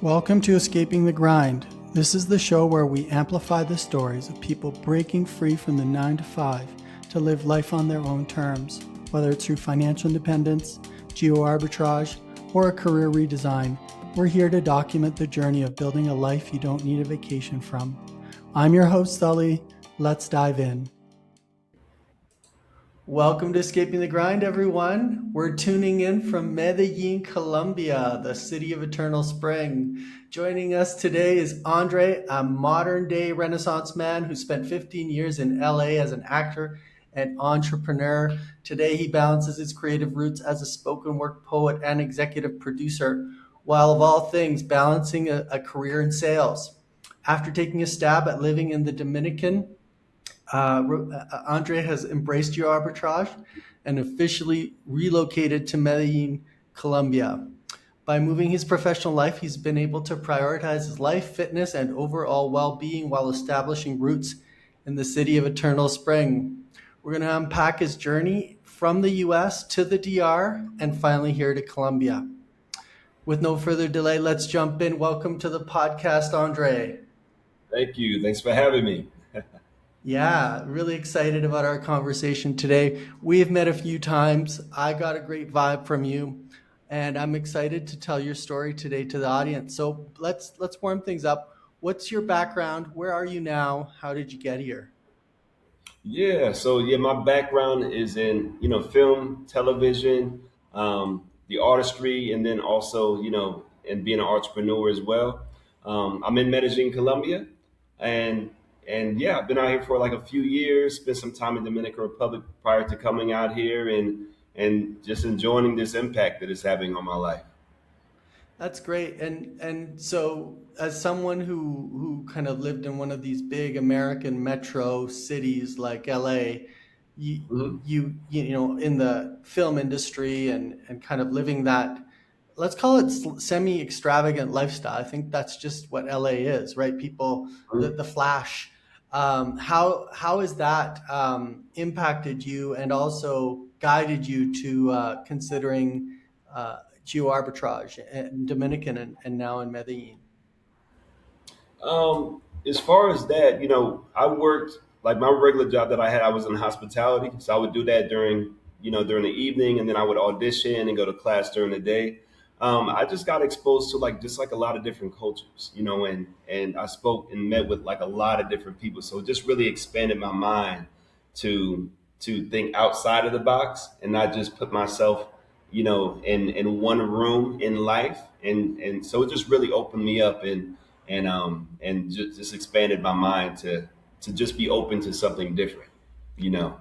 Welcome to Escaping the Grind. This is the show where we amplify the stories of people breaking free from the 9 to 5 to live life on their own terms, whether it's through financial independence, geo arbitrage, or a career redesign. We're here to document the journey of building a life you don't need a vacation from. I'm your host, Sully. Let's dive in. Welcome to Escaping the Grind, everyone. We're tuning in from Medellin, Colombia, the city of eternal spring. Joining us today is Andre, a modern-day Renaissance man who spent 15 years in LA as an actor and entrepreneur. Today, he balances his creative roots as a spoken word poet and executive producer, while of all things, balancing a career in sales. After taking a stab at living in the Dominican, Andre has embraced geo arbitrage and officially relocated to Medellin, Colombia. By moving his professional life, he's been able to prioritize his life, fitness, and overall well-being while establishing roots in the city of eternal spring. We're going to unpack his journey from the US to the DR and finally here to Colombia. With no further delay, let's jump in. Welcome to the podcast, Andre. Thank you. Thanks for having me. Yeah, really excited about our conversation today. We have met a few times. I got a great vibe from you, and I'm excited to tell your story today to the audience. So let's warm things up. What's your background? Where are you now? How did you get here? My background is in, film, television, the artistry, and then also, and being an entrepreneur as well. I'm in Medellin, Colombia, and I've been out here for like a few years. Spent some time in Dominican Republic prior to coming out here, and just enjoying this impact that it's having on my life. That's great. And so as someone who kind of lived in one of these big American metro cities like LA, you Mhm. in the film industry and kind of living that, let's call it semi extravagant lifestyle. I think that's just what LA is, right? People, the flash. How has that impacted you and also guided you to considering geo arbitrage in Dominican and now in Medellin? As far as that, I worked like my regular job that I had. I was in hospitality, so I would do that during the evening, and then I would audition and go to class during the day. I just got exposed to like just like a lot of different cultures, and I spoke and met with like a lot of different people. So it just really expanded my mind to think outside of the box and not just put myself, in one room in life. And so it just really opened me up and just expanded my mind to just be open to something different, you know.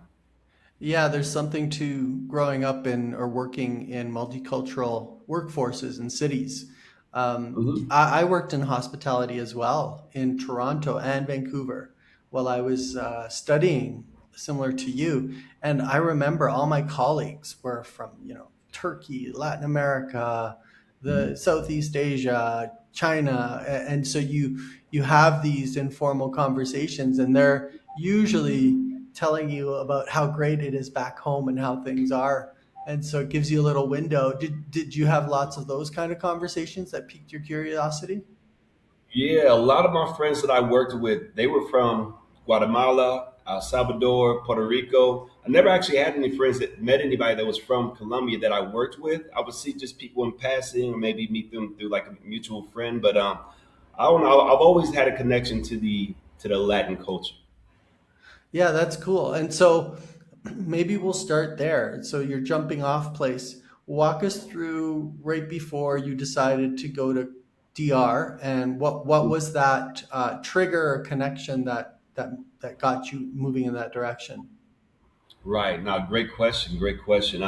Yeah, there's something to growing up in or working in multicultural workforces in cities. Hmm. I worked in hospitality as well in Toronto and Vancouver while I was studying, similar to you. And I remember all my colleagues were from, Turkey, Latin America, the Southeast Asia, China, and so you have these informal conversations, and they're usually telling you about how great it is back home and how things are. And so it gives you a little window. Did you have lots of those kind of conversations that piqued your curiosity? Yeah, a lot of my friends that I worked with, they were from Guatemala, El Salvador, Puerto Rico. I never actually had any friends that met anybody that was from Colombia that I worked with. I would see just people in passing or maybe meet them through like a mutual friend. But I don't know. I've always had a connection to the Latin culture. Yeah, that's cool. And so maybe we'll start there. So you're jumping off place. Walk us through right before you decided to go to DR, and what was that trigger or connection that got you moving in that direction? Right. Now, great question. Great question.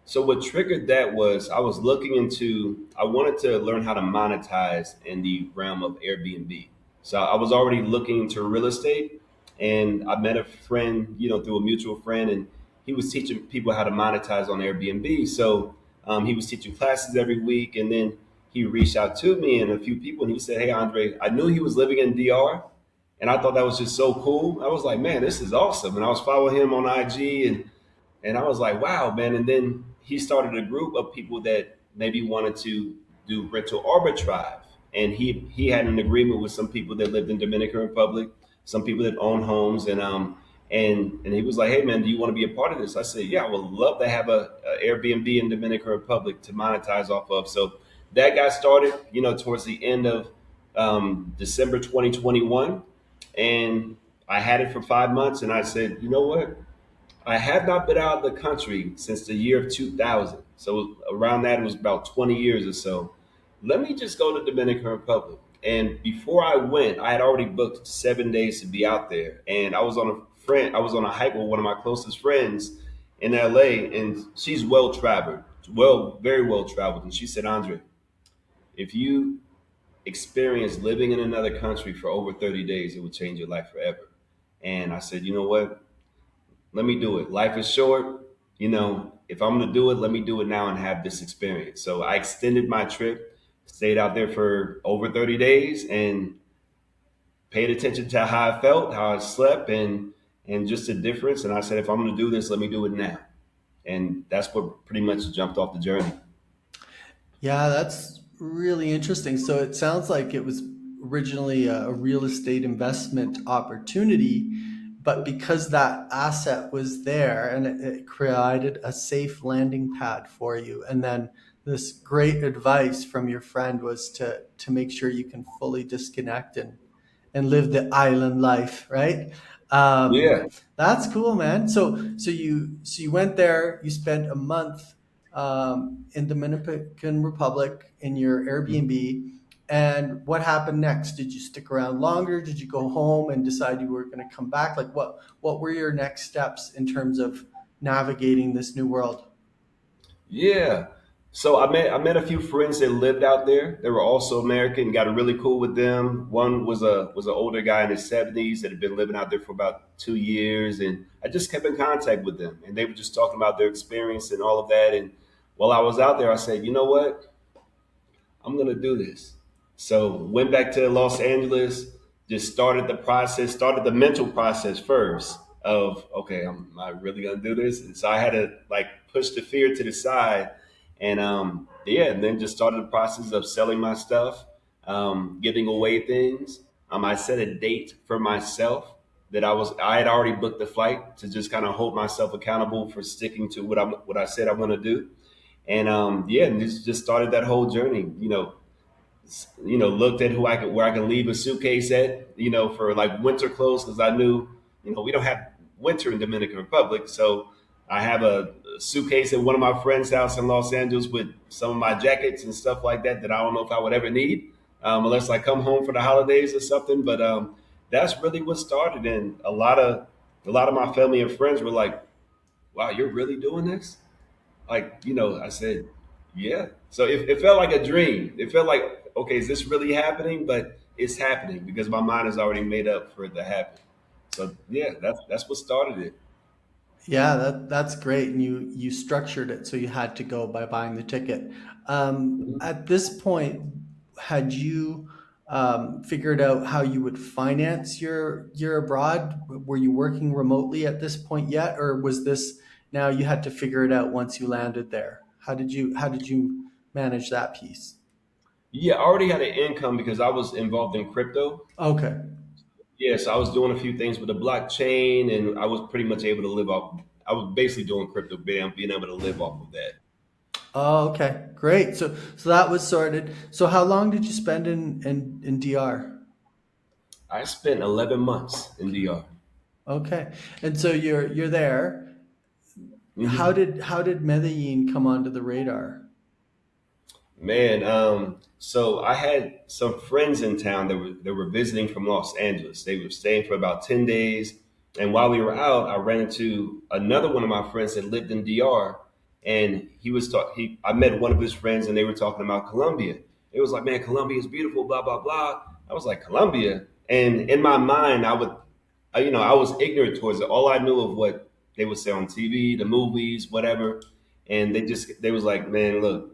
So what triggered that was I was looking into, I wanted to learn how to monetize in the realm of Airbnb. So I was already looking into real estate, and I met a friend, through a mutual friend, and he was teaching people how to monetize on Airbnb. So he was teaching classes every week, and then he reached out to me and a few people, and he said, "Hey, Andre, I knew he was living in DR, and I thought that was just so cool. I was like, man, this is awesome." And I was following him on IG, and I was like, wow, man. And then he started a group of people that maybe wanted to do rental arbitrage. and he had an agreement with some people that lived in Dominican Republic, some people that own homes, and he was like, "Hey man, do you want to be a part of this?" I said, "Yeah, I would love to have a Airbnb in Dominican Republic to monetize off of." So that got started, towards the end of December 2021, and I had it for 5 months, and I said, "You know what? I have not been out of the country since the year of 2000. So around that, it was about 20 years or so. Let me just go to Dominican Republic." And before I went, I had already booked 7 days to be out there. And I was on a hike with one of my closest friends in LA, and she's well traveled, very well traveled. And she said, "Andre, if you experience living in another country for over 30 days, it would change your life forever." And I said, "You know what? Let me do it. Life is short. If I'm going to do it, let me do it now and have this experience." So I extended my trip, stayed out there for over 30 days, and paid attention to how I felt, how I slept, and just the difference. And I said, if I'm going to do this, let me do it now. And that's what pretty much jumped off the journey. Yeah, that's really interesting. So it sounds like it was originally a real estate investment opportunity, but because that asset was there and it created a safe landing pad for you. And then this great advice from your friend was to make sure you can fully disconnect and live the island life, right? Yeah. That's cool, man. So you went there. You spent a month in Dominican Republic in your Airbnb. And what happened next? Did you stick around longer? Did you go home and decide you were going to come back? Like what were your next steps in terms of navigating this new world? Yeah. So I met a few friends that lived out there. They were also American. Got really cool with them. One was an older guy in his 70s that had been living out there for about 2 years, and I just kept in contact with them. And they were just talking about their experience and all of that. And while I was out there, I said, "You know what? I'm gonna do this." So went back to Los Angeles, just started the process, started the mental process first of, okay, am I really gonna do this? And so I had to like push the fear to the side, and yeah, and then just started the process of selling my stuff, giving away things. I set a date for myself that I had already booked the flight to just kind of hold myself accountable for sticking to what I said I want to do. And yeah, and this just started that whole journey. Looked at where I could leave a suitcase at, for like winter clothes, because I knew, we don't have winter in Dominican Republic. So I have a suitcase at one of my friend's house in Los Angeles with some of my jackets and stuff like that I don't know if I would ever need, unless I come home for the holidays or something. But that's really what started. And a lot of my family and friends were like, "Wow, you're really doing this?" Like, I said, yeah. So it felt like a dream. It felt like, okay, is this really happening? But it's happening because my mind is already made up for it to happen. So yeah, that's what started it. Yeah, that's great. And you structured it so you had to go by buying the ticket. At this point, had you figured out how you would finance your abroad? Were you working remotely at this point yet, or was this now you had to figure it out once you landed there? How did you manage that piece? Yeah, I already had an income because I was involved in crypto. Okay. Yes, I was doing a few things with the blockchain, and I was pretty much able to live off. I was basically doing crypto, being able to live off of that. Oh, okay. Great. So that was sorted. So how long did you spend in DR? I spent 11 months in DR. Okay. And so you're there. How Hmm. did Medellin come onto the radar? Man, so I had some friends in town that were visiting from Los Angeles. They were staying for about 10 days, and while we were out, I ran into another one of my friends that lived in DR, and he was talk. He I met one of his friends, and they were talking about Colombia. It was like, man, Colombia is beautiful, blah blah blah. I was like, Colombia, and in my mind, I was ignorant towards it. All I knew of what they would say on TV, the movies, whatever, and they was like, man, look,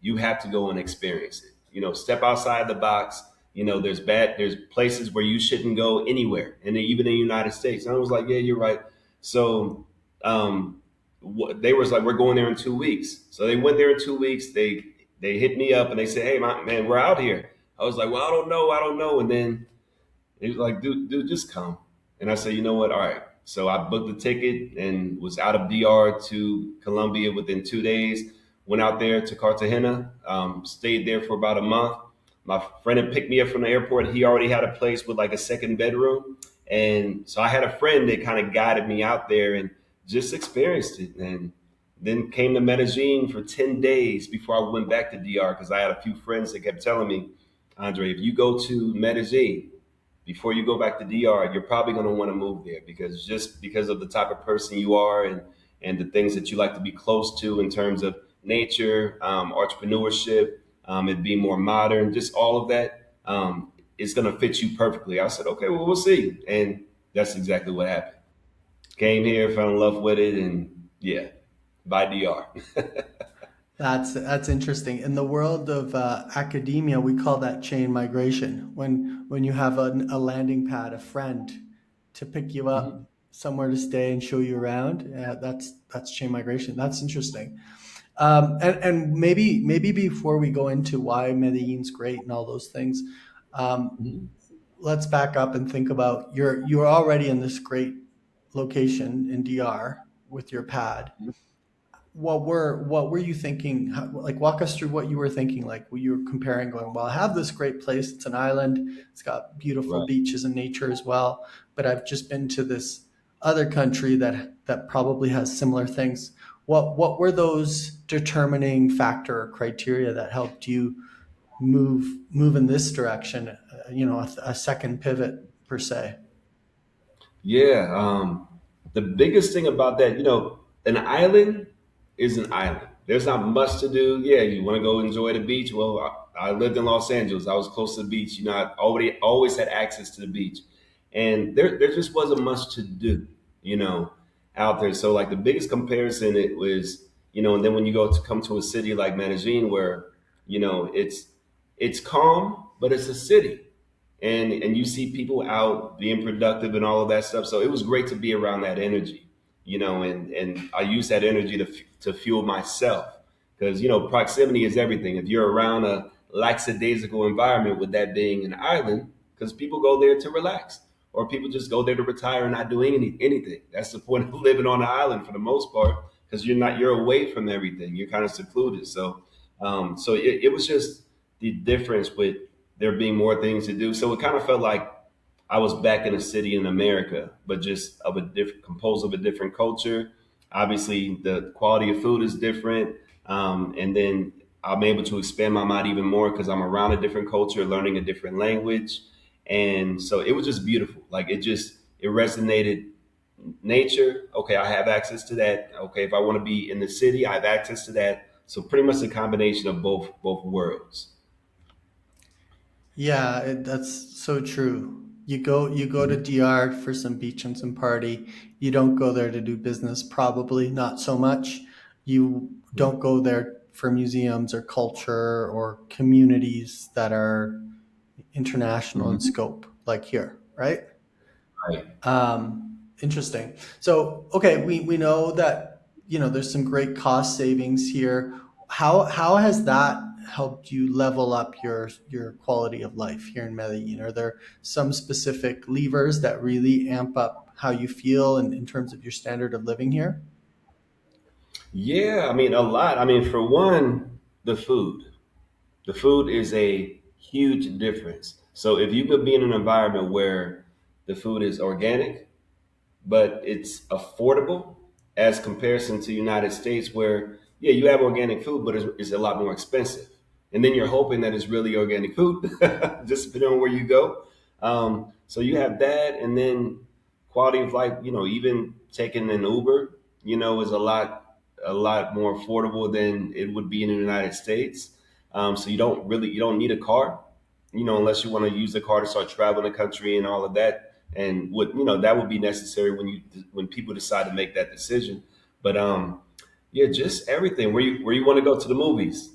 you have to go and experience it. Step outside the box. There's places where you shouldn't go anywhere, and even in the United States. And I was like, yeah, you're right. So they was like, we're going there in 2 weeks. So they went there in 2 weeks. They hit me up and they said, hey, man, we're out here. I was like, well, I don't know. And then he was like, dude, just come. And I said, you know what? All right. So I booked the ticket and was out of DR to Colombia within 2 days. Went out there to Cartagena, stayed there for about a month. My friend had picked me up from the airport. He already had a place with like a second bedroom. And so I had a friend that kind of guided me out there and just experienced it. And then came to Medellin for 10 days before I went back to DR because I had a few friends that kept telling me, Andre, if you go to Medellin, before you go back to DR, you're probably going to want to move there because just because of the type of person you are and the things that you like to be close to in terms of nature, entrepreneurship, it being more modern, just all of that, it's going to fit you perfectly. I said, okay, well, we'll see. And that's exactly what happened. Came here, fell in love with it, and yeah, by DR. That's interesting. In the world of academia, we call that chain migration. When you have a landing pad, a friend to pick you up, somewhere to stay and show you around. That's chain migration. That's interesting. And maybe before we go into why Medellin's great and all those things, um, Mhm. let's back up and think about you're already in this great location in DR with your pad. What were you thinking? Like, walk us through what you were thinking. Like, you were comparing, going, well, I have this great place. It's an island. It's got beautiful Right. beaches and nature as well. But I've just been to this other country that probably has similar things. What were those determining factor or criteria that helped you move in this direction? A second pivot per se. Yeah. The biggest thing about that, an island is an island. There's not much to do. Yeah, you want to go enjoy the beach. Well, I lived in Los Angeles. I was close to the beach. I already always had access to the beach, and there just wasn't much to do. You know, out there. So like the biggest comparison it was, and then when you go to come to a city like Medellin, where it's calm, but it's a city and you see people out being productive and all of that stuff. So it was great to be around that energy, and I use that energy to fuel myself because proximity is everything. If you're around a lackadaisical environment, with that being an island, because people go there to relax, or people just go there to retire and not doing anything. That's the point of living on an island for the most part, because you're away from everything. You're kind of secluded. So it was just the difference with there being more things to do. So it kind of felt like I was back in a city in America, but just of a different, composed of a different culture. Obviously, the quality of food is different, and then I'm able to expand my mind even more because I'm around a different culture, learning a different language, and so it was just beautiful. Like it resonated. Nature, okay, I have access to that. Okay, if I want to be in the city, I have access to that. So pretty much a combination of both worlds. Yeah, that's so true. You go to DR for some beach and some party. You don't go there to do business, probably not so much. You don't go there for museums or culture or communities that are international in Mhm. scope, like here, right? Right. Interesting. So, okay, we know that there's some great cost savings here. How has that helped you level up your quality of life here in Medellin? Are there some specific levers that really amp up how you feel in terms of your standard of living here? Yeah, I mean, a lot. I mean, for one, the food. The food is a huge difference. So if you could be in an environment where the food is organic, but it's affordable as comparison to United States, where yeah, you have organic food, but it's a lot more expensive. And then you're hoping that it's really organic food, just depending on where you go. So you have that, and then quality of life. Even taking an Uber, is a lot more affordable than it would be in the United States. So you don't need a car, unless you want to use the car to start traveling the country and all of that. And what that would be necessary when people decide to make that decision. But yeah, just everything. Where you want to go to the movies.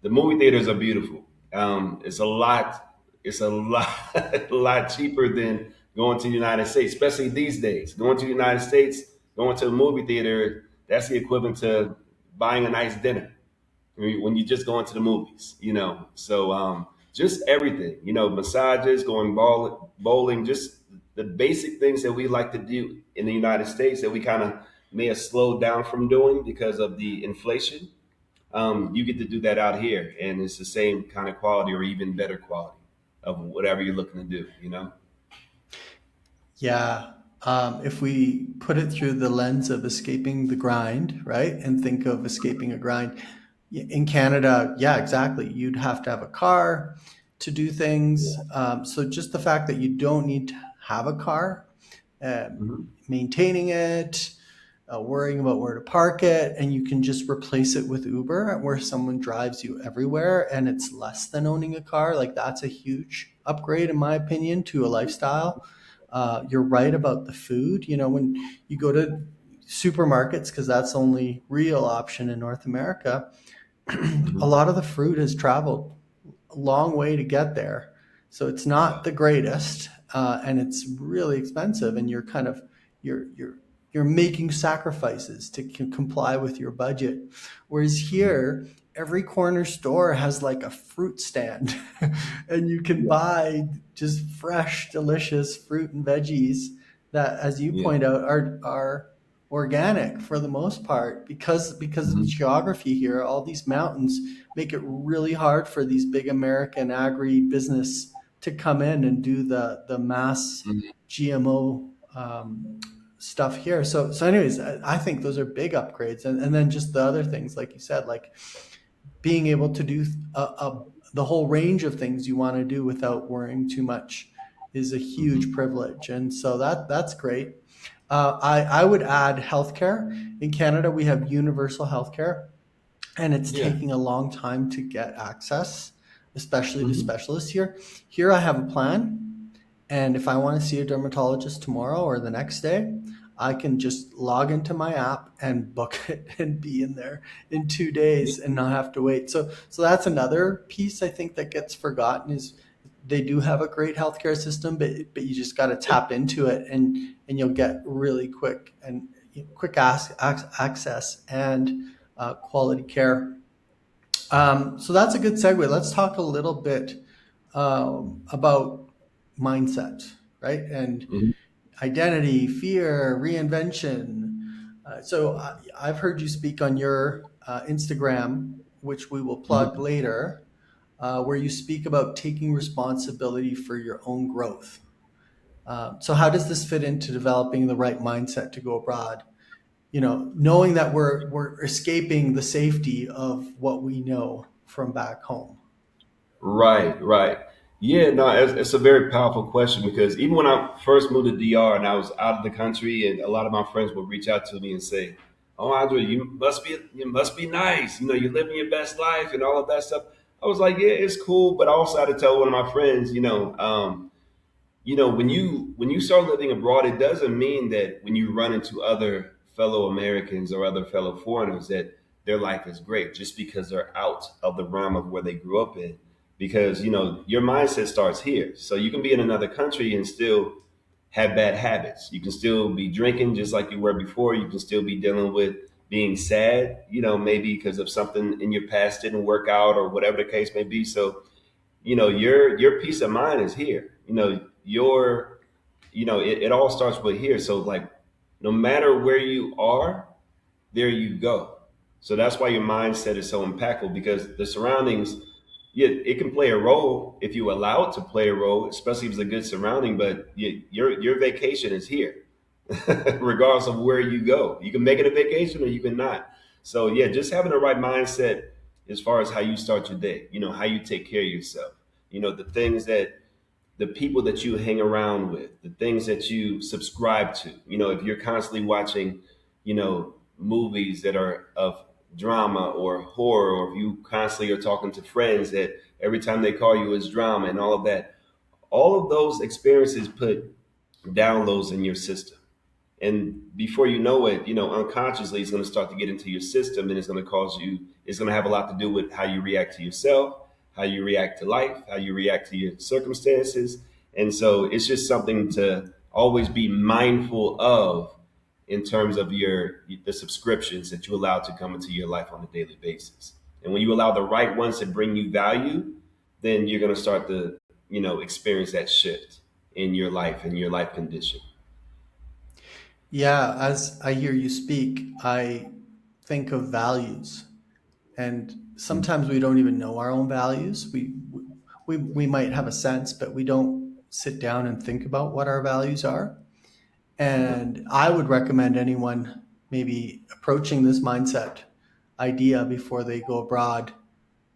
The movie theaters are beautiful. It's a lot. It's a lot a lot cheaper than going to the United States, especially these days. Going to the United States, going to a movie theater, that's the equivalent to buying a nice dinner when you just go into the movies. So just everything, massages, going bowling, just the basic things that we like to do in the United States that we kind of may have slowed down from doing because of the inflation. You get to do that out here, and it's the same kind of quality or even better quality of whatever you're looking to do. Yeah. If we put it through the lens of escaping the grind, right, and think of escaping a grind in Canada, yeah, exactly. You'd have to have a car to do things. So just the fact that you don't need to have a car, um, Hmm. maintaining it, worrying about where to park it, and you can just replace it with Uber, where someone drives you everywhere, and it's less than owning a car. Like that's a huge upgrade, in my opinion, to a lifestyle. You're right about the food. You know, when you go to supermarkets, because that's the only real option in North America, a Hmm. lot of the fruit has traveled a long way to get there. So it's Yeah. not the greatest, and it's really expensive, and you're kind of you're you're you're making sacrifices to comply with your budget. Whereas Hmm. here, every corner store has like a fruit stand, and you can Yeah. buy just fresh, delicious fruit and veggies that, as you Yeah. point out, are organic for the most part because of the Hmm. geography here. All these mountains make it really hard for these big American agri business to come in and do the mass Hmm. GMO stuff here. So anyways, I think those are big upgrades, and then just the other things like you said, like being able to do the whole range of things you want to do without worrying too much is a huge Hmm. privilege, and so that's great. I would add healthcare. In Canada, we have universal healthcare, and it's Yeah. taking a long time to get access, especially to Hmm. specialists here. Here, I have a plan, and if I want to see a dermatologist tomorrow or the next day, I can just log into my app and book it and be in there in 2 days and not have to wait. So that's another piece I think that gets forgotten is they do have a great healthcare system, but you just got to Yeah. tap into it, and you'll get really quick and quick access and quality care. So that's a good segue. Let's talk a little bit about mindset, right? And Hmm. identity, fear, reinvention. I've heard you speak on your Instagram, which we will plug Hmm. later, where you speak about taking responsibility for your own growth. So how does this fit into developing the right mindset to go abroad? You know, knowing that we're escaping the safety of what we know from back home. Right, right. Yeah, no, it's a very powerful question because even when I first moved to DR and I was out of the country, and a lot of my friends would reach out to me and say, "Oh, Andre, you must be nice. You're living your best life and all of that stuff." I was like, "Yeah, it's cool," but I also had to tell one of my friends, when you start living abroad, it doesn't mean that when you run into other fellow Americans or other fellow foreigners that their life is great just because they're out of the realm of where they grew up in. Because your mindset starts here, so you can be in another country and still have bad habits. You can still be drinking just like you were before. You can still be dealing with being sad, maybe because of something in your past didn't work out or whatever the case may be. So your peace of mind is here. It all starts with here. So like no matter where you are, there you go. So that's why your mindset is so impactful because the surroundings, yeah, it can play a role if you allow it to play a role, especially if it's a good surrounding. But your vacation is here, regardless of where you go. You can make it a vacation or you can not. So yeah, just having the right mindset as far as how you start your day. How you take care of yourself. The things that the people that you hang around with, the things that you subscribe to. If you're constantly watching, movies that are of drama or horror, or if you constantly are talking to friends that every time they call you is drama and all of that, all of those experiences put downloads in your system. And before you know it, unconsciously it's going to start to get into your system and it's going to have a lot to do with how you react to yourself, how you react to life, how you react to your circumstances. And so it's just something to always be mindful of in terms of the subscriptions that you allow to come into your life on a daily basis. And when you allow the right ones to bring you value, then you're going to start to, experience that shift in your life and your life condition. Yeah, as I hear you speak, I think of values, and sometimes we don't even know our own values. We might have a sense, but we don't sit down and think about what our values are. And I would recommend anyone maybe approaching this mindset idea before they go abroad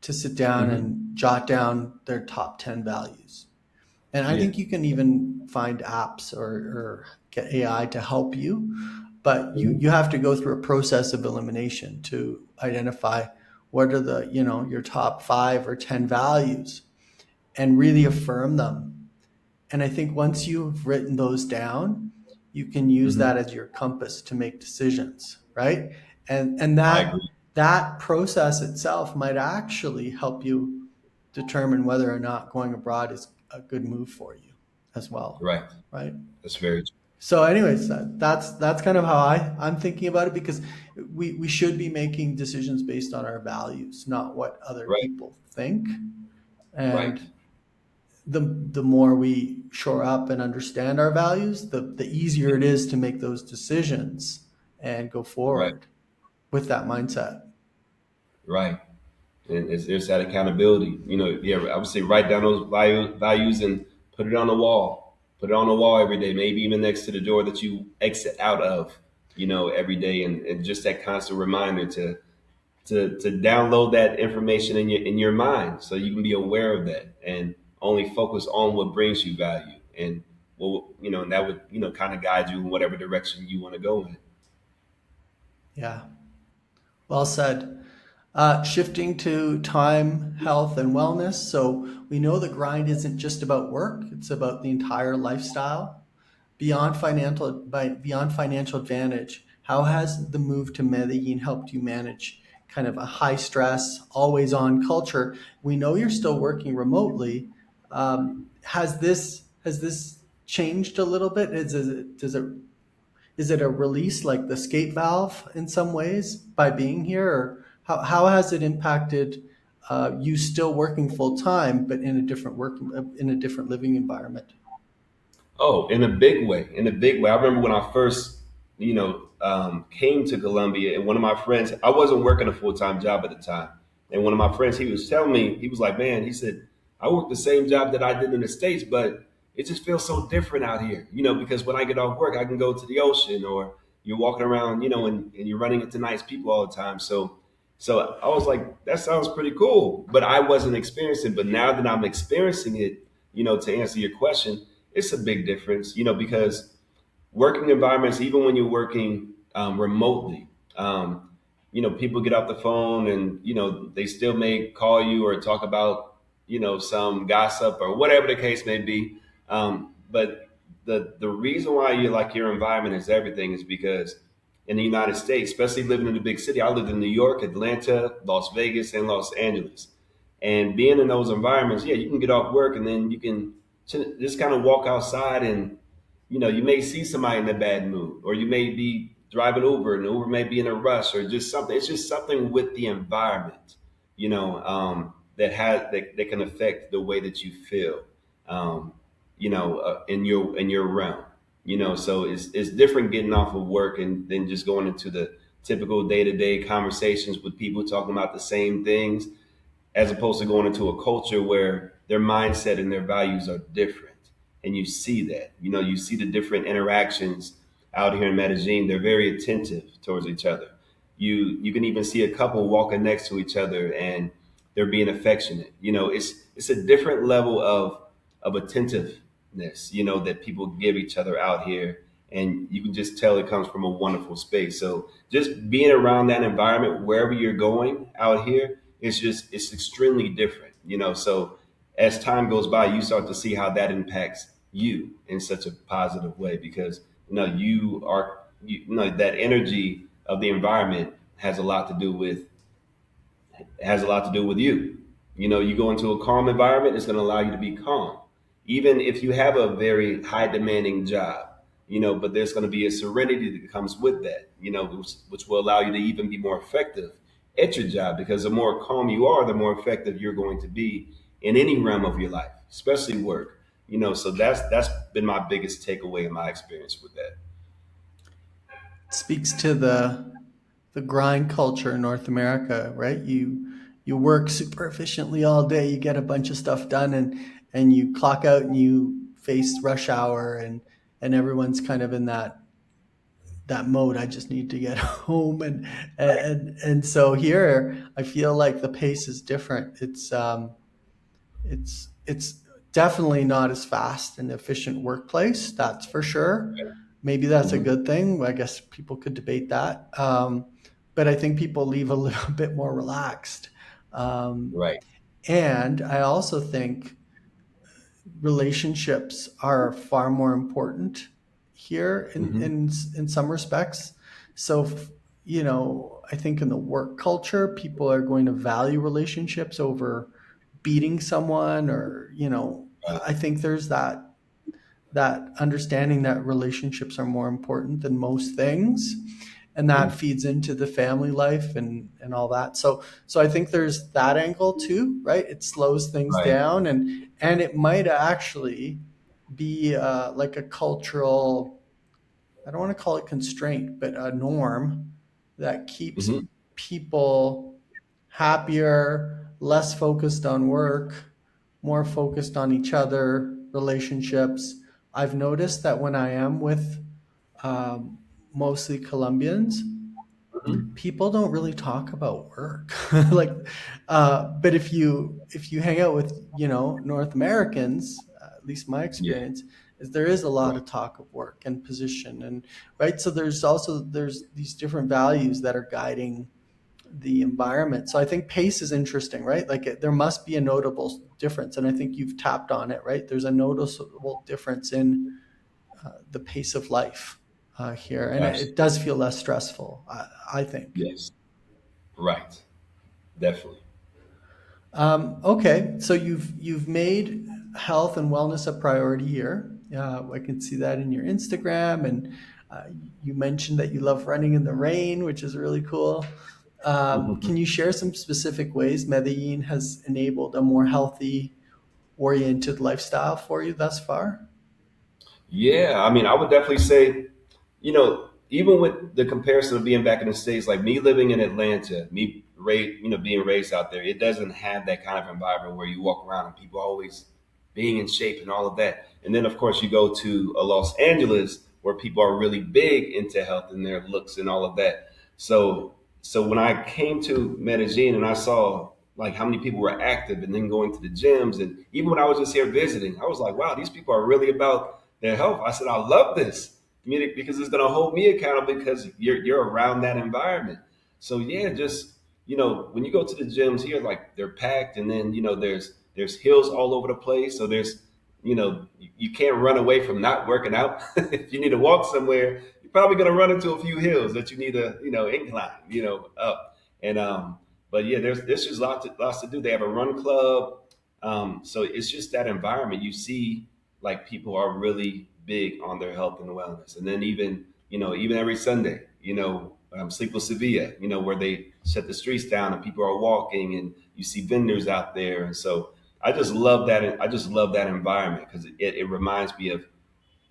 to sit down Hmm. and jot down their top 10 values. And I Yeah. think you can even find apps or get AI to help you, but you Hmm. have to go through a process of elimination to identify what are the, your top 5 or 10 values and really affirm them. And I think once you've written those down, you can use Hmm. that as your compass to make decisions, right? And I that agree. that process itself might actually help you determine whether or not going abroad is a good move for you as well, Right. right? That's very true. So, anyways, that's kind of how I'm thinking about it, because we should be making decisions based on our values, not what other Right. people think. Right. And the more we shore up and understand our values, the easier it is to make those decisions and go Right. forward with that mindset. Right. And there's that accountability. Yeah, I would say write down those values and put it on the wall. Put it on the wall every day, maybe even next to the door that you exit out of, every day, and just that constant reminder to download that information in your mind so you can be aware of that and only focus on what brings you value and and that would kind of guide you in whatever direction you want to go in. Yeah, well said. Shifting to time, health, and wellness. So we know the grind isn't just about work; it's about the entire lifestyle. Beyond financial advantage, how has the move to Medellin helped you manage kind of a high stress, always on culture? We know you're still working remotely. Has this changed a little bit? Is it a release like the escape valve in some ways by being here, or how has it impacted you still working full time but in a different living environment? Oh, in a big way. In a big way. I remember when I first, came to Colombia, and one of my friends, I wasn't working a full time job at the time, and one of my friends, he was telling me, he was like, "Man," he said, "I work the same job that I did in the States, but it just feels so different out here, because when I get off work, I can go to the ocean, or you're walking around, and you're running into nice people all the time." So I was like, "That sounds pretty cool," but I wasn't experiencing. But now that I'm experiencing it, to answer your question, it's a big difference, because working environments, even when you're working remotely, people get off the phone and, they still may call you or talk about, some gossip or whatever the case may be. But the reason why you like your environment is everything is because in the United States, especially living in a big city, I lived in New York, Atlanta, Las Vegas, and Los Angeles. And being in those environments, yeah, you can get off work and then you can just kind of walk outside and you may see somebody in a bad mood, or you may be driving Uber and the Uber may be in a rush, or just something. It's just something with the environment, that can affect the way that you feel, in your realm. So it's different getting off of work and then just going into the typical day to day conversations with people talking about the same things, as opposed to going into a culture where their mindset and their values are different. And you see that, you see the different interactions out here in Medellin. They're very attentive towards each other. You can even see a couple walking next to each other and they're being affectionate. It's a different level of attentiveness, that people give each other out here. And you can just tell it comes from a wonderful space. So just being around that environment, wherever you're going out here, it's extremely different, so as time goes by, you start to see how that impacts you in such a positive way, because that energy of the environment has a lot to do with you. You go into a calm environment, it's going to allow you to be calm. Even if you have a very high demanding job, but there's going to be a serenity that comes with that, which will allow you to even be more effective at your job, because the more calm you are, the more effective you're going to be in any realm of your life, especially work. So that's been my biggest takeaway in my experience with that. Speaks to the grind culture in North America, right? You work super efficiently all day, you get a bunch of stuff done, and you clock out and you face rush hour, and everyone's kind of in that mode. I just need to get home, and so here I feel like the pace is different. It's definitely not as fast and efficient workplace, that's for sure. Maybe that's a Hmm. good thing. I guess people could debate that. But I think people leave a little bit more relaxed. Um, Right. and I also think relationships are far more important here Hmm. in some respects. So, I think in the work culture, people are going to value relationships over beating someone, or Right. I think there's that understanding that relationships are more important than most things, and that Hmm. feeds into the family life and all that. So I think there's that angle too, right? It slows things Right. down, and it might actually be like a cultural, I don't want to call it constraint, but a norm that keeps Hmm. people happier, less focused on work, more focused on each other, relationships. I've noticed that when I am with um, mostly Colombians, Hmm. people don't really talk about work. Like, but if you hang out with North Americans, at least my Yeah. experience is there is a lot Right. of talk of work and position, and right. So there's these different values that are guiding the environment. So I think pace is interesting, right? Like there must be a notable difference, and I think you've tapped on it, right? There's a noticeable difference in the pace of life here, and it Absolutely. does feel less stressful, I think. Yes. Right. Definitely. Okay, so you've made health and wellness a priority here. I can see that in your Instagram, and uh, you mentioned that you love running in the rain, which is really cool. Can you share some specific ways Medellin has enabled a more healthy oriented lifestyle for you thus far? Yeah, I mean, I would definitely say, even with the comparison of being back in the States, like me living in Atlanta, being raised out there, it doesn't have that kind of environment where you walk around and people always being in shape and all of that. And then, of course, you go to Los Angeles where people are really big into health and their looks and all of that. So when I came to Medellin and I saw like how many people were active and then going to the gyms, and even when I was just here visiting, I was like, wow, these people are really about their health. I said, I love this community because it's going to hold me accountable because you're around that environment. So yeah, just when you go to the gyms here, like they're packed, and then there's hills all over the place. So there's you can't run away from not working out. If you need to walk somewhere, you're probably going to run into a few hills that you need to incline up. And but yeah, there's just lots to do. They have a run club. So it's just that environment you see, like people are really big on their health and wellness. And then even every Sunday, Sleep with Sevilla, where they shut the streets down and people are walking and you see vendors out there. And so I just love that. I just love that environment because it reminds me of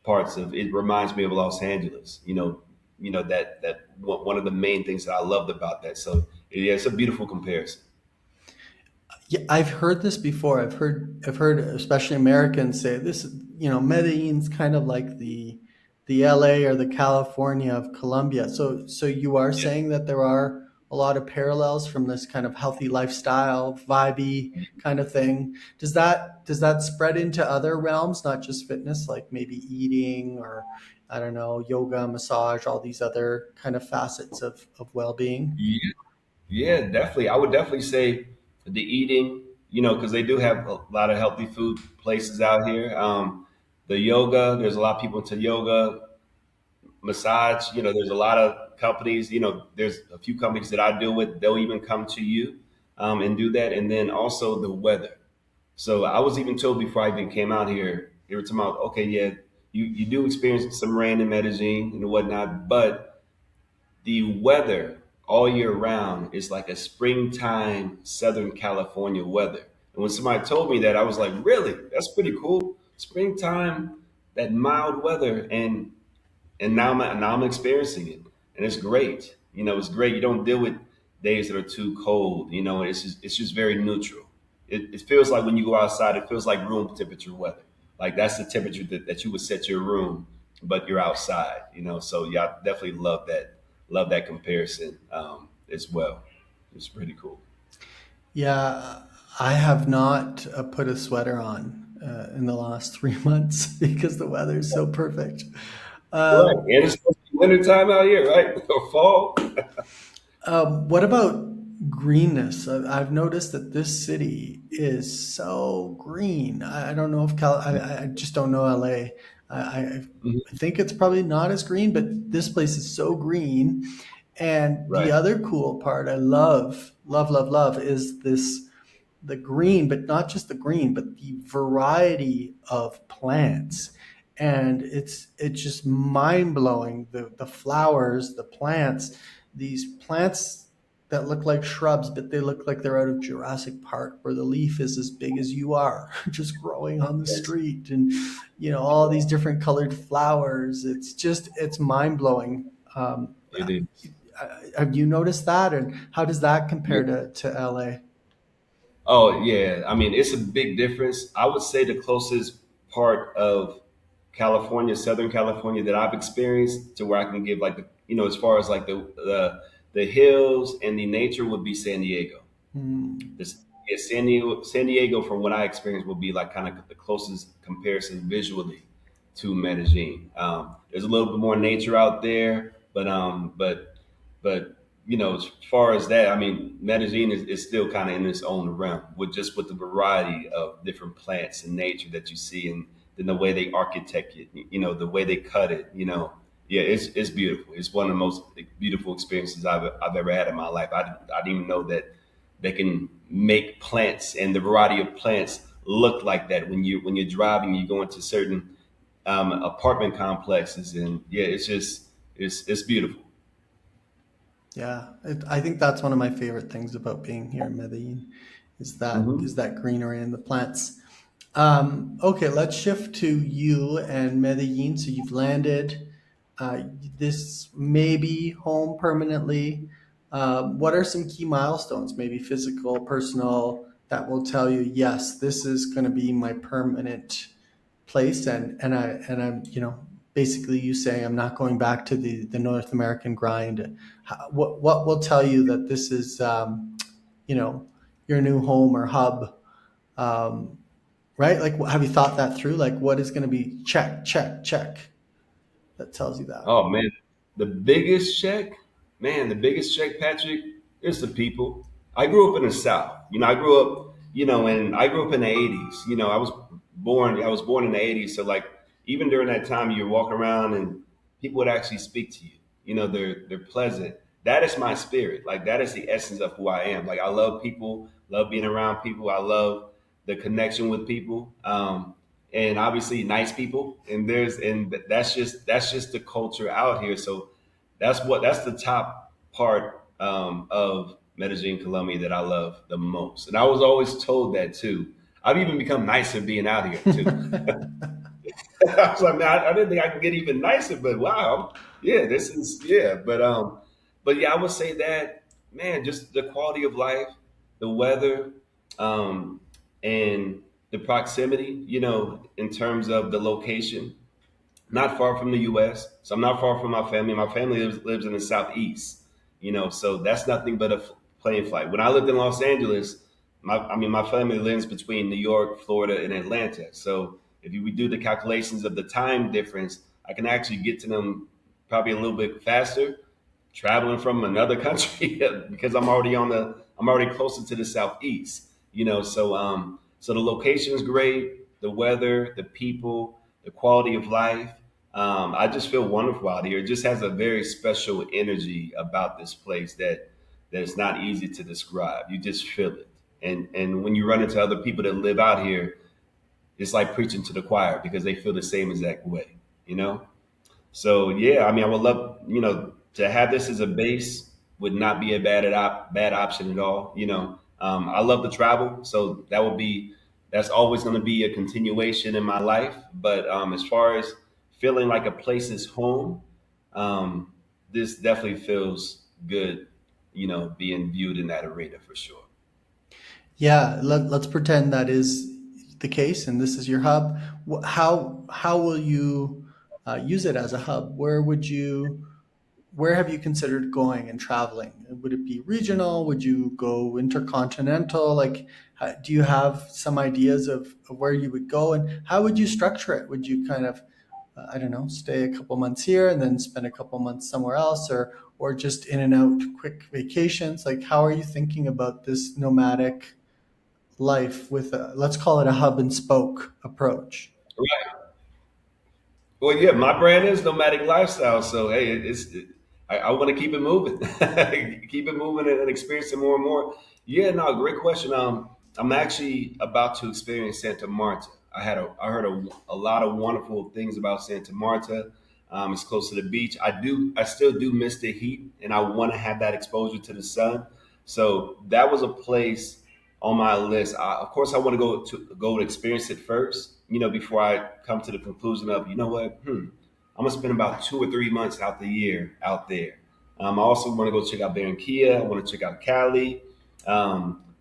it reminds me of Los Angeles, that one of the main things that I loved about that. So yeah, it's a beautiful comparison. Yeah, I've heard this before. I've heard especially Americans say this. Medellin's kind of like the LA or the California of Colombia. So you are Yeah. saying that there are a lot of parallels from this kind of healthy lifestyle, vibey kind of thing. Does that spread into other realms, not just fitness, like maybe eating, or I don't know, yoga, massage, all these other kind of facets of well-being? Yeah. Yeah, definitely. I would definitely say the eating, because they do have a lot of healthy food places out here. The yoga, there's a lot of people into yoga, massage, there's a lot of companies, there's a few companies that I deal with, they'll even come to you and do that. And then also the weather. So I was even told before I even came out here, they were talking about, okay, yeah, you do experience some rain in Medellin and whatnot, but the weather all year round is like a springtime Southern California weather. And when somebody told me that, I was like, really? That's pretty cool. Springtime, that mild weather, and now I'm experiencing it, and it's great. It's great. You don't deal with days that are too cold. It's just very neutral. It feels like when you go outside, it feels like room temperature weather. Like that's the temperature that you would set your room, but you're outside. So yeah, I definitely love that comparison as well. It's pretty cool. Yeah, I have not put a sweater on in the last 3 months because the weather is so perfect. Right, Um, and it's supposed to be winter time out here, right? Or fall. what about greenness? I've noticed that this city is so green. I don't know if I just don't know LA. I think it's probably not as green, but this place is so green. And the Right. other cool part I love, love, love, love is the green, but not just the green, but the variety of plants. And it's just mind blowing. The flowers, the plants, these plants that look like shrubs, but they look like they're out of Jurassic Park, where the leaf is as big as you are, just growing on the Yes, street, and all these different colored flowers. It's mind blowing. Um, it is. have you noticed that, and how does that compare Yeah. to LA? Oh yeah, I mean it's a big difference. I would say the closest part of California, Southern California, that I've experienced to where I can give like as far as like the hills and the nature would be San Diego. Hmm. This Yeah, San Diego, from what I experienced, will be like kind of the closest comparison visually to Medellin. There's a little bit more nature out there, but as far as that, I mean, Medellin is still kind of in its own realm with the variety of different plants and nature that you see, and then the way they architect it, the way they cut it, yeah, it's beautiful. It's one of the most beautiful experiences I've ever had in my life. I didn't even know that they can make plants and the variety of plants look like that when you're driving. You go into certain apartment complexes, and yeah, it's beautiful. Yeah, I think that's one of my favorite things about being here in Medellin, is Hmm. that greenery and the plants. Okay, let's shift to you and Medellin. So you've landed. Uh, this may be home permanently. What are some key milestones, maybe physical, personal, that will tell you, yes, this is going to be my permanent place, and I'm basically you saying I'm not going back to the North American grind. What will tell you that this is you know your new home or hub, um, right? Like, have you thought that through? Like, what is going to be check, check, check, that tells you that? Oh man, the biggest check, man, the biggest check, Patrick, is the people. I grew up in the South. And I grew up in the '80s. I was born in the '80s. So like, even during that time, you walk around and people would actually speak to you. They're pleasant. That is my spirit. Like that is the essence of who I am. Like I love people, love being around people. I love the connection with people. And obviously nice people, and that's just the culture out here. So that's the top part of Medellin, Colombia, that I love the most, and I was always told that too. I've even become nicer being out here too. I was like, man, I didn't think I could get even nicer, but wow, yeah, this is yeah. But yeah, I would say that, man, just the quality of life, the weather, um, and the proximity. In terms of the location, not far from the U.S. So I'm not far from my family. My family lives in the southeast. So that's nothing but a plane flight. When I lived in Los Angeles, my family lives between New York, Florida, and Atlanta. So if we do the calculations of the time difference, I can actually get to them probably a little bit faster traveling from another country because I'm already closer to the southeast. So the location is great, the weather, the people, the quality of life. I just feel wonderful out here. It just has a very special energy about this place that's not easy to describe. You just feel it. And when you run into other people that live out here, it's like preaching to the choir because they feel the same exact way, you know? So yeah, I mean, I would love, to have this as a base would not be a bad option at all. I love to travel, so that's always going to be a continuation in my life. But as far as feeling like a place is home, um, this definitely feels good, being viewed in that arena for sure. Yeah, let's pretend that is the case, and this is your hub. How will you use it as a hub? Where have you considered going and traveling? Would it be regional? Would you go intercontinental? Like, do you have some ideas of where you would go, and how would you structure it? Would you kind of, I don't know, stay a couple months here and then spend a couple months somewhere else, or just in and out quick vacations? Like, how are you thinking about this nomadic life with a, let's call it a hub and spoke approach? Well, yeah, my brand is Nomadic Lifestyle. So, hey, I want to keep it moving, keep it moving and experiencing more and more. Yeah, no, great question. I'm actually about to experience Santa Marta. I heard a lot of wonderful things about Santa Marta. It's close to the beach. I still do miss the heat, and I want to have that exposure to the sun. So that was a place on my list. Of course, I want to go to experience it first, before I come to the conclusion of, you know what, I'm gonna spend about 2 or 3 months out the year out there. I also want to go check out Barranquilla. I want to check out Cali.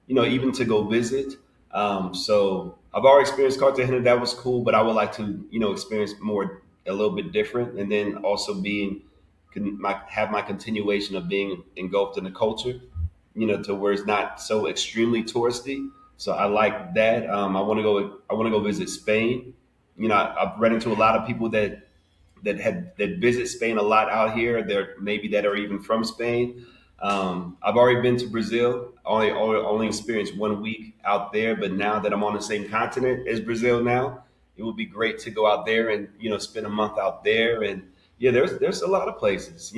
Even to go visit. So I've already experienced Cartagena. That was cool, but I would like to, experience more, a little bit different, and then also have my continuation of being engulfed in the culture, to where it's not so extremely touristy. So I like that. I want to go visit Spain. I've run into a lot of people that visit Spain a lot out here. There maybe that are even from Spain. I've already been to Brazil. Only experienced 1 week out there, but now that I'm on the same continent as Brazil now, it would be great to go out there and spend a month out there. And yeah, there's a lot of places.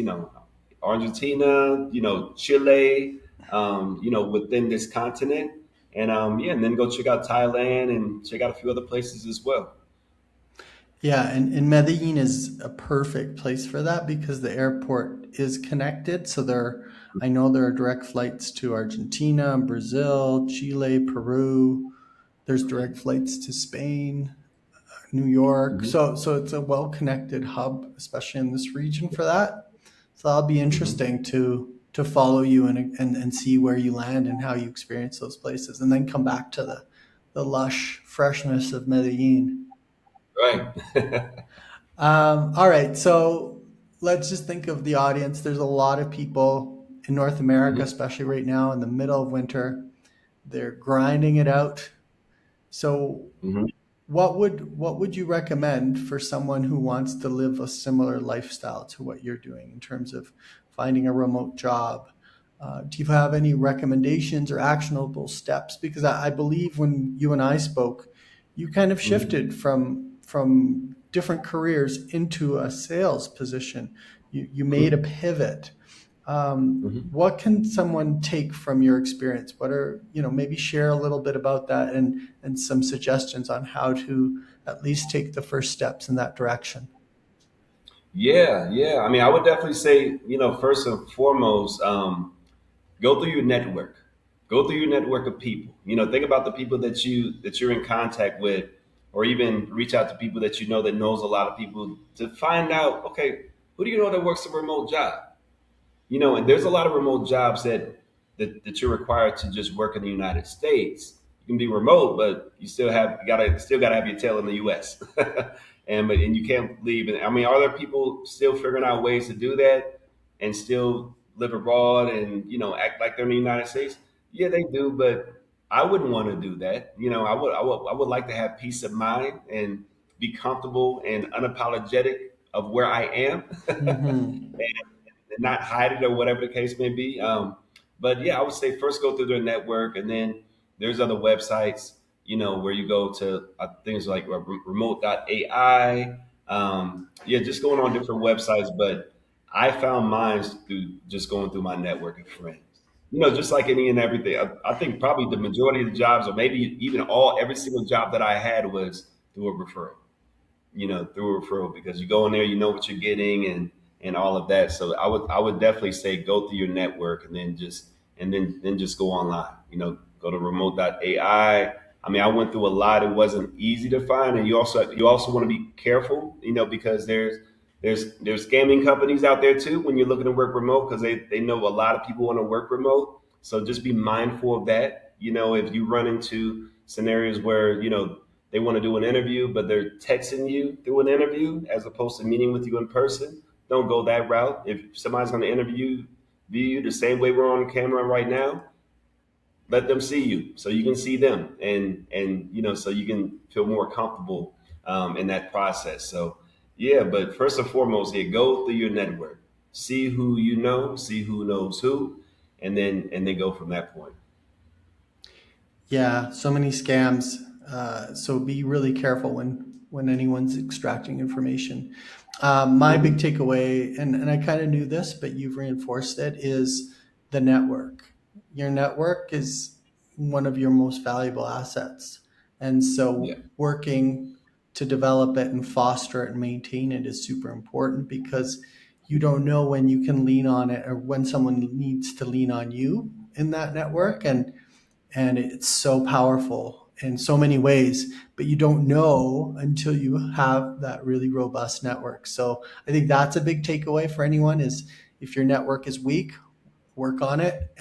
Argentina, Chile, within this continent, and yeah, and then go check out Thailand and check out a few other places as well. Yeah, and Medellin is a perfect place for that because the airport is connected. So I know there are direct flights to Argentina, Brazil, Chile, Peru. There's direct flights to Spain, New York. Hmm. So it's a well connected hub, especially in this region for that. So that'll be Hmm. interesting to follow you and see where you land and how you experience those places, and then come back to the lush freshness of Medellin. Right. All right, so let's just think of the audience. There's a lot of people in North America, Hmm. especially right now in the middle of winter. They're grinding it out. So, Hmm. what would you recommend for someone who wants to live a similar lifestyle to what you're doing in terms of finding a remote job? Do you have any recommendations or actionable steps? Because I believe when you and I spoke, you kind of Hmm. shifted from different careers into a sales position. You made a Hmm. pivot. Hmm. What can someone take from your experience? What are, maybe share a little bit about that, and some suggestions on how to at least take the first steps in that direction. Yeah, yeah. I mean, I would definitely say, first and foremost, go through your network. Go through your network of people. Think about the people that you're in contact with, or even reach out to people that you know that knows a lot of people to find out, okay, who do you know that works a remote job? And there's a lot of remote jobs that you're required to just work in the United States. You can be remote, but you still gotta have your tail in the US. And you can't leave. And I mean, are there people still figuring out ways to do that and still live abroad and act like they're in the United States? Yeah, they do, but I wouldn't want to do that. I would like to have peace of mind and be comfortable and unapologetic of where I am. Hmm. And not hide it or whatever the case may be. But yeah, I would say first go through their network, and then there's other websites, where you go to things like remote.ai. Yeah, just going on different websites. But I found mine through just going through my network of friends. Just like any and everything. I think probably the majority of the jobs, or maybe even every single job that I had was through a referral. Through a referral, because you go in there, you know what you're getting and all of that. So I would definitely say go through your network, and then just go online. go to remote.ai. I mean, I went through a lot. It wasn't easy to find, and you also want to be careful, because there's scamming companies out there too when you're looking to work remote, because they know a lot of people want to work remote. So just be mindful of that. If you run into scenarios where they want to do an interview, but they're texting you through an interview as opposed to meeting with you in person, don't go that route. If somebody's going to view you the same way we're on camera right now, let them see you so you can see them, and so you can feel more comfortable in that process. So yeah, but first and foremost, yeah, go through your network, see who you know, see who knows who, and then go from that point. Yeah, so many scams. So be really careful when anyone's extracting information. My big Hmm. takeaway, and I kind of knew this, but you've reinforced it, is the network. Your network is one of your most valuable assets. And Yeah. so working to develop it and foster it and maintain it is super important, because you don't know when you can lean on it or when someone needs to lean on you in that network. And it's so powerful in so many ways, but you don't know until you have that really robust network. So I think that's a big takeaway for anyone, is if your network is weak, work on it.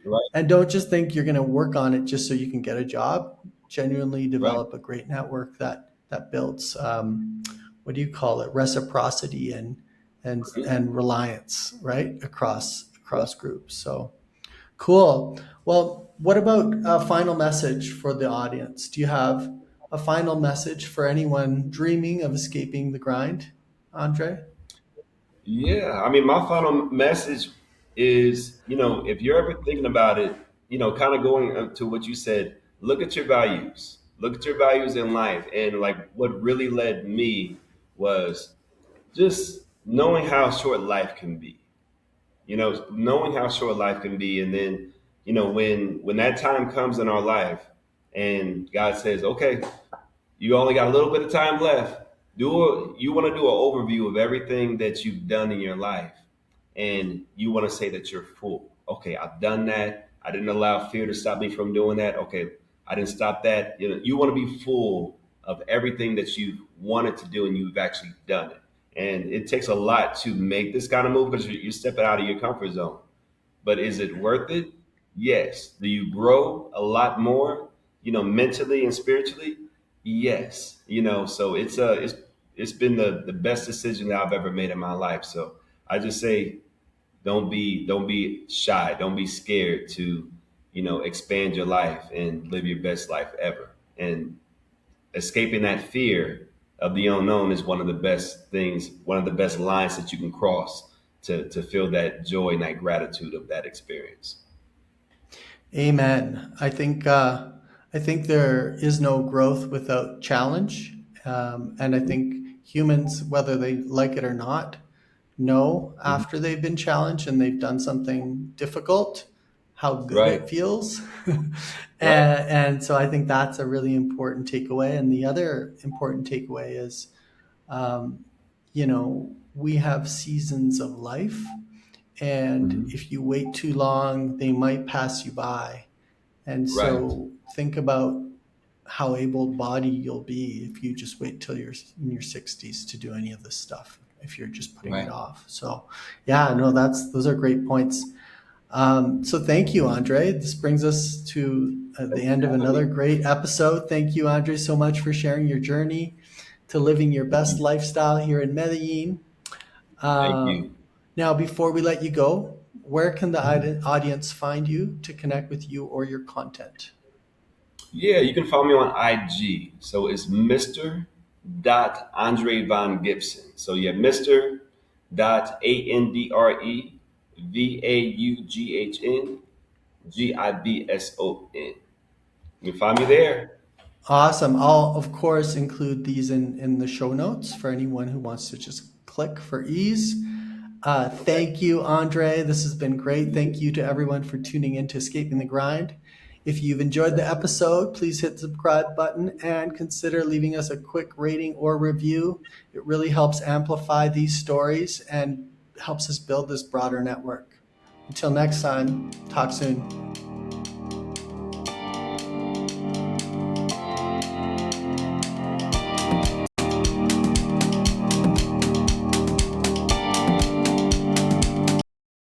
Right. And don't just think you're going to work on it just so you can get a job. Genuinely Right. develop a great network that builds, what do you call it, reciprocity Mhm. and reliance, right, Yeah. across groups. So cool. Well, what about a final message for the audience? Do you have a final message for anyone dreaming of escaping the grind, Andre? Yeah, I mean, my final message is, if you're ever thinking about it, kind of going up to what you said, look at your values. Look at your values in life. And like what really led me was just knowing how short life can be. Knowing how short life can be, and then, when that time comes in our life and God says, "Okay, you only got a little bit of time left. You want to do an overview of everything that you've done in your life, and you want to say that you're full. Okay, I've done that. I didn't allow fear to stop me from doing that. Okay, I didn't stop that. You want to be full of everything that you've wanted to do and you've actually done it. And it takes a lot to make this kind of move because you're stepping out of your comfort zone. But is it worth it? Yes. Do you grow a lot more, mentally and spiritually? Yes. So it's been the best decision that I've ever made in my life. So I just say don't be shy. Don't be scared to, expand your life and live your best life ever. And escaping that fear of the unknown is one of the best things, one of the best lines that you can cross to feel that joy and that gratitude of that experience. Amen. I think there is no growth without challenge, and I think humans, whether they like it or not, know Mhm. after they've been challenged and they've done something difficult how good Right, it feels. right. And so I think that's a really important takeaway. And the other important takeaway is, um, we have seasons of life, and Hmm. if you wait too long, they might pass you by. And Right, so think about how able-bodied you'll be if you just wait till you're in your 60s to do any of this stuff, if you're just putting it right. off. So yeah, no, those are great points. So thank you, Andre. This brings us to the Thank you end of for having another me. great episode. Thank you, Andre, so much for sharing your journey to living your Thank best you. lifestyle here in Medellin. Thank Uh, you. Now, before we let you go, where can the Mhm. audience find you to connect with you or your content? Yeah, you can follow me on IG. So it's Mr. Dot Andre Von Gibson. So yeah, Mr. Dot AndreVaughn Gibson. You can find me there. Awesome. I'll, of course, include these in the show notes for anyone who wants to just click for ease. Okay. Thank you, Andre. This has been great. Thank you. Thank you to everyone for tuning in to Escaping the Grind. If you've enjoyed the episode, please hit the subscribe button and consider leaving us a quick rating or review. It really helps amplify these stories and helps us build this broader network. Until next time, talk soon.